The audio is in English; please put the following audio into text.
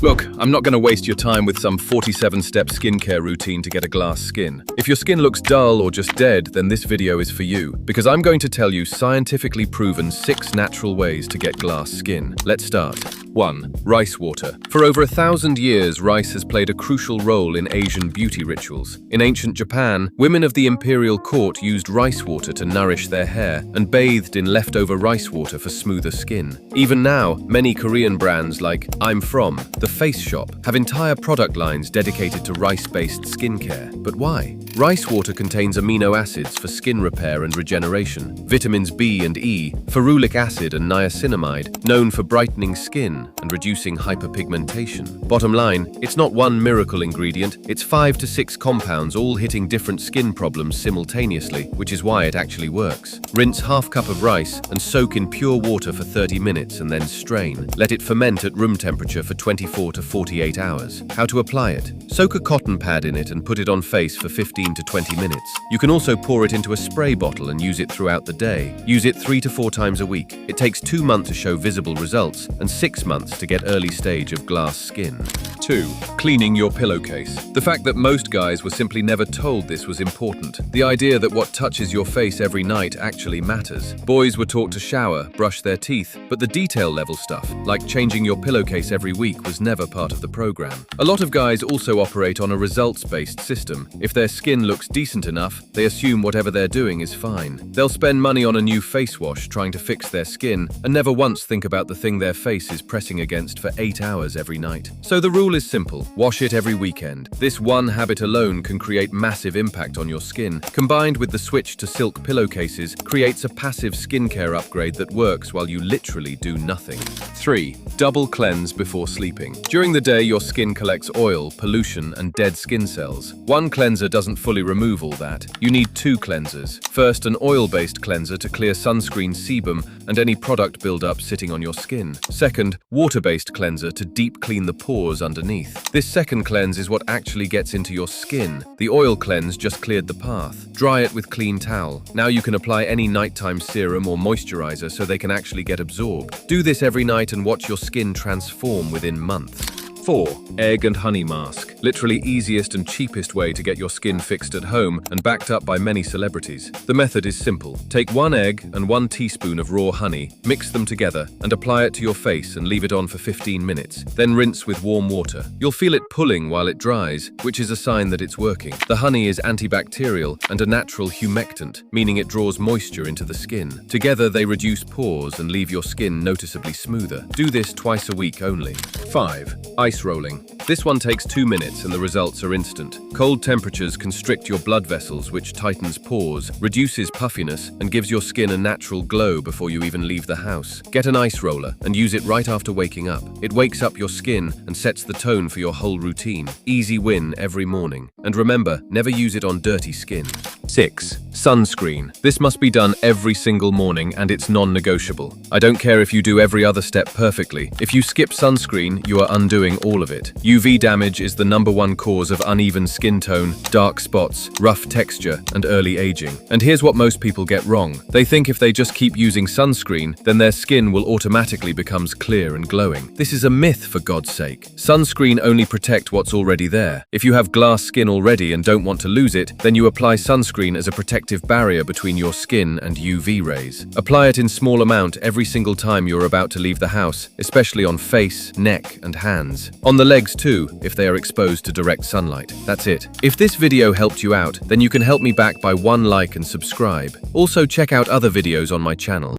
Look, I'm not going to waste your time with some 47-step skincare routine to get a glass skin. If your skin looks dull or just dead, then this video is for you, because I'm going to tell you scientifically proven 6 natural ways to get glass skin. Let's start. 1. Rice water. For over 1,000 years, rice has played a crucial role in Asian beauty rituals. In ancient Japan, women of the imperial court used rice water to nourish their hair and bathed in leftover rice water for smoother skin. Even now, many Korean brands like I'm From, The Face Shop, have entire product lines dedicated to rice-based skincare. But why? Rice water contains amino acids for skin repair and regeneration, vitamins B and E, ferulic acid and niacinamide, known for brightening skin and reducing hyperpigmentation. Bottom line, it's not one miracle ingredient, it's 5 to 6 compounds all hitting different skin problems simultaneously, which is why it actually works. Rinse half cup of rice and soak in pure water for 30 minutes and then strain. Let it ferment at room temperature for 24 to 48 hours. How to apply it? Soak a cotton pad in it and put it on face for 15 to 20 minutes. You can also pour it into a spray bottle and use it throughout the day. Use it 3 to 4 times a week. It takes 2 months to show visible results and 6 months to get early stage of glass skin. 2. Cleaning your pillowcase. The fact that most guys were simply never told this was important. The idea that what touches your face every night actually matters. Boys were taught to shower, brush their teeth, but the detail level stuff, like changing your pillowcase every week, was never part of the program. A lot of guys also operate on a results-based system. If their skin looks decent enough, they assume whatever they're doing is fine. They'll spend money on a new face wash trying to fix their skin and never once think about the thing their face is pressing against for 8 hours every night. So the rule is simple: wash it every weekend. This one habit alone can create massive impact on your skin. Combined with the switch to silk pillowcases, creates a passive skincare upgrade that works while you literally do nothing. 3. Double cleanse before sleeping. During the day, your skin collects oil, pollution, and dead skin cells. One cleanser doesn't fully remove all that. You need 2 cleansers. First, an oil-based cleanser to clear sunscreen sebum and any product buildup sitting on your skin. Second, water-based cleanser to deep clean the pores underneath. This second cleanse is what actually gets into your skin. The oil cleanse just cleared the path. Dry it with clean towel. Now you can apply any nighttime serum or moisturizer so they can actually get absorbed. Do this every night and watch your skin transform within months. 4. Egg and honey mask. Literally easiest and cheapest way to get your skin fixed at home and backed up by many celebrities. The method is simple. Take 1 egg and 1 teaspoon of raw honey, mix them together and apply it to your face and leave it on for 15 minutes. Then rinse with warm water. You'll feel it pulling while it dries, which is a sign that it's working. The honey is antibacterial and a natural humectant, meaning it draws moisture into the skin. Together they reduce pores and leave your skin noticeably smoother. Do this twice a week only. 5. Ice rolling. This one takes 2 minutes and the results are instant. Cold temperatures constrict your blood vessels, which tightens pores, reduces puffiness, and gives your skin a natural glow before you even leave the house. Get an ice roller and use it right after waking up. It wakes up your skin and sets the tone for your whole routine. Easy win every morning. And remember, never use it on dirty skin. 6. Sunscreen. This must be done every single morning and it's non-negotiable. I don't care if you do every other step perfectly. If you skip sunscreen, you are undoing all of it. UV damage is the #1 cause of uneven skin tone, dark spots, rough texture, and early aging. And here's what most people get wrong. They think if they just keep using sunscreen, then their skin will automatically become clear and glowing. This is a myth, for God's sake. Sunscreen only protects what's already there. If you have glass skin already and don't want to lose it, then you apply sunscreen as a protective barrier between your skin and UV rays. Apply it in small amount every single time you're about to leave the house, especially on face, neck, and hands. On the legs too, if they are exposed to direct sunlight. That's it. If this video helped you out, then you can help me back by 1 like and subscribe. Also check out other videos on my channel.